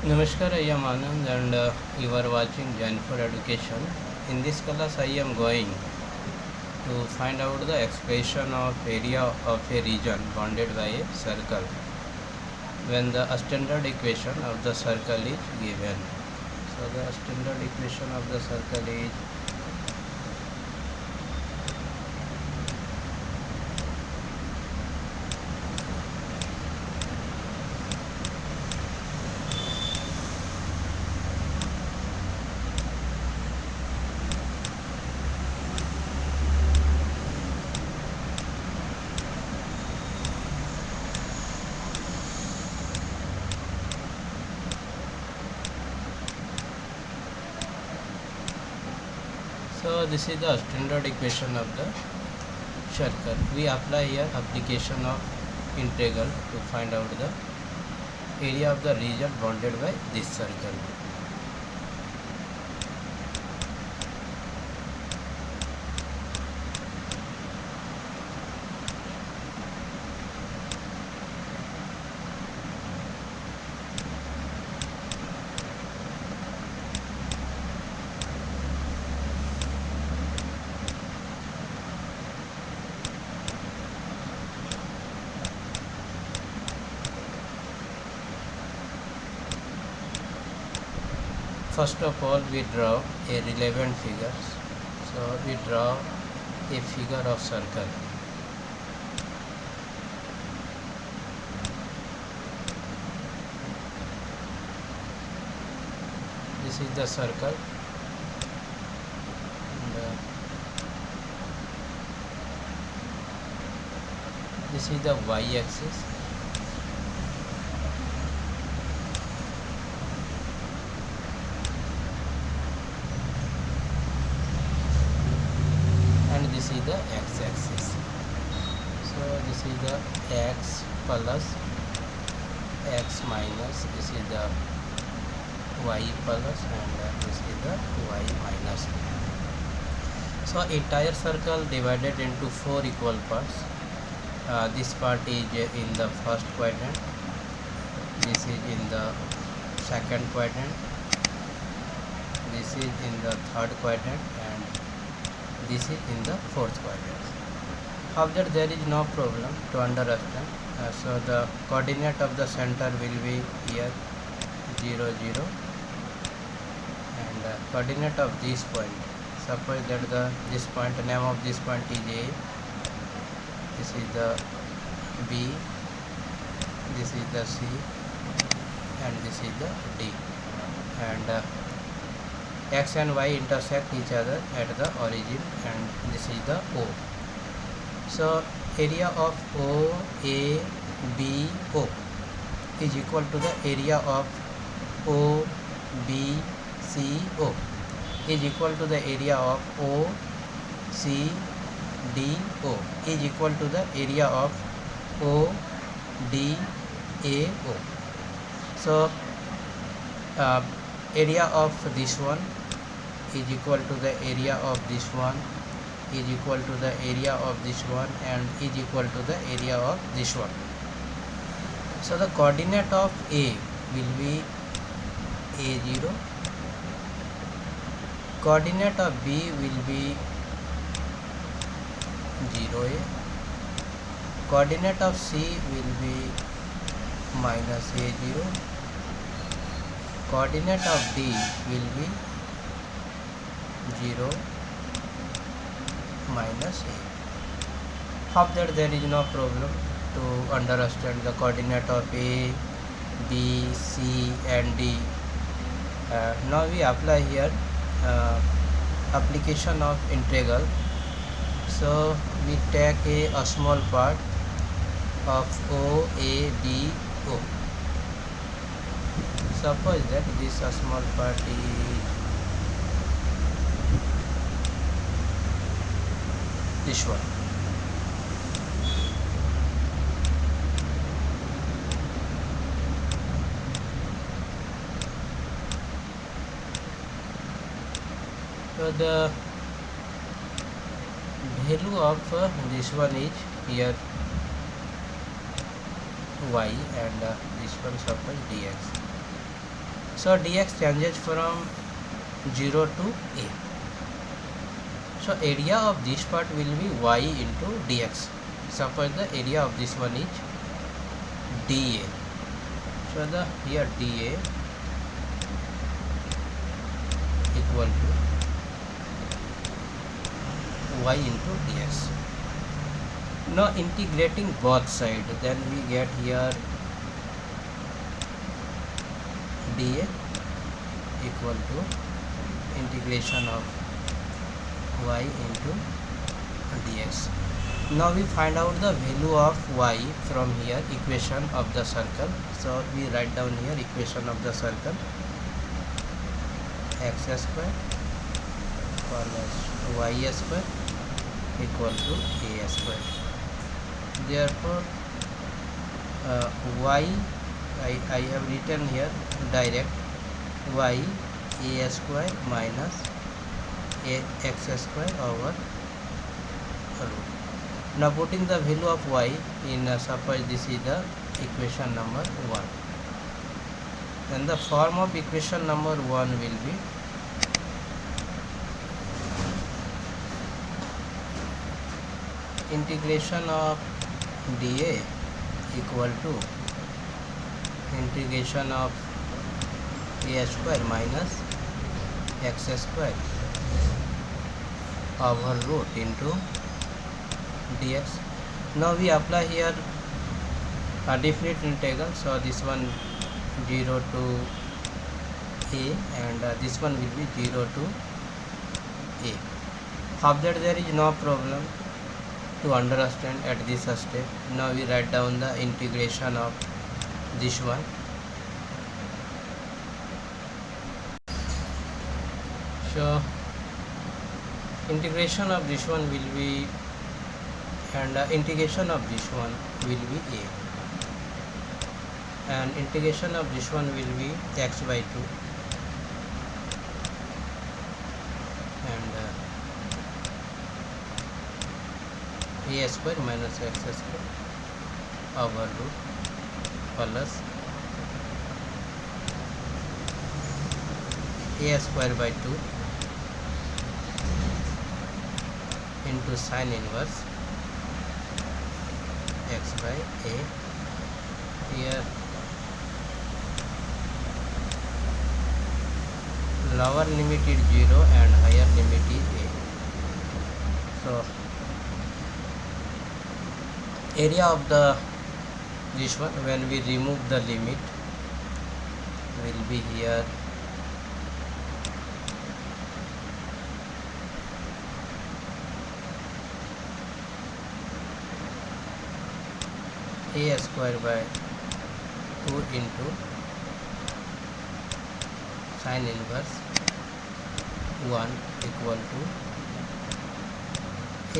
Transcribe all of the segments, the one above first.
Namaskar, I am Anand and you are watching Jain for Education. In this class, I am going to find out the expression of area of a region bounded by a circle when the standard equation of the circle is given. So, the standard equation of the circle is so this is the standard equation of the circle. We apply here application of integral to find out the area of the region bounded by this circle. First of all, we draw a relevant figure. So we draw a figure of circle. This is the circle. And, this is the y-axis. And this is the x-axis. So this is the x plus x minus, this is the y plus, and this is the y minus. So entire circle divided into 4 equal parts. This part is in the first quadrant, this is in the second quadrant, this is in the third quadrant, and this is in the fourth quadrant. After there is no problem to understand. So the coordinate of the center will be here 0 0, and coordinate of this point, suppose that this point, name of this point is A, this is the B, this is the C, and this is the D, and x and y intersect each other at the origin, and this is the O. So area of OABO is equal to the area of OBCO is equal to the area of OCDO is equal to the area of ODAO. So area of this one is equal to the area of this one is equal to the area of this one, and is equal to the area of this one. So the coordinate of A will be A0, coordinate of B will be 0A, coordinate of C will be minus A0, coordinate of D will be 0 minus A. After there is no problem to understand the coordinate of A, B, C and D. Now we apply here application of integral. So we take a small part of OABO. Suppose that this small part is this one. So the value of this one is here y, and this one suppose dx. So dx changes from 0 to a. So area of this part will be y into dx. Suppose the area of this one is dA. So the here dA equal to y into dx. Now integrating both sides, then we get here dA equal to integration of y into dx. Now we find out the value of y from here, equation of the circle. So we write down here equation of the circle, x square plus y square equal to a square. Therefore y I have written here direct y a square minus a x square over root. Now putting the value of y in suppose this is the equation number 1, then the form of equation number 1 will be integration of dA equal to integration of a square minus x square over root into dx. Now we apply here a definite integral, so this one 0 to a and this one will be 0 to a. After there is no problem to understand at this step. Now we write down the integration of this one. So integration of this one will be, and integration of this one will be a, and integration of this one will be x by 2, and a square minus x square over root plus a square by 2 into sine inverse x by a. Here lower limit is 0 and higher limit is a. So area of the this one when we remove the limit will be here a square by 2 into sine inverse 1 equal to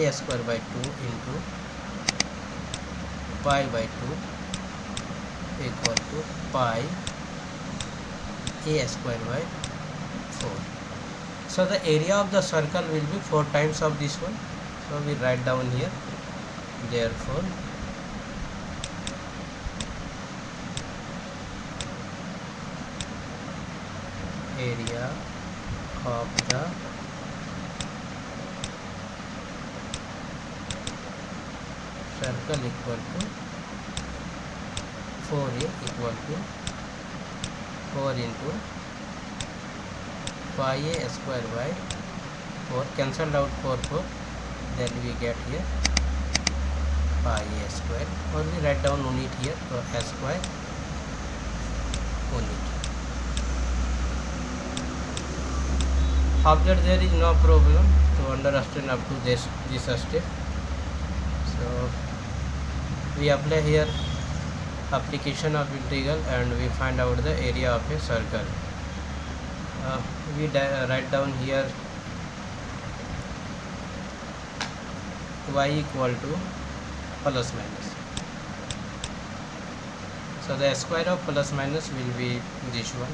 a square by 2 into pi by 2 equal to pi a square by 4. So the area of the circle will be 4 times of this one. So we write down here, therefore area of the circle equal to 4a equal to 4 into pi a square by 4, cancelled out 4, then we get here pi a square, or we write down unit here, so a square unit. After there is no problem to understand up to this step. So we apply here application of integral and we find out the area of a circle. We write down here y equal to plus minus. So the square of plus minus will be this one.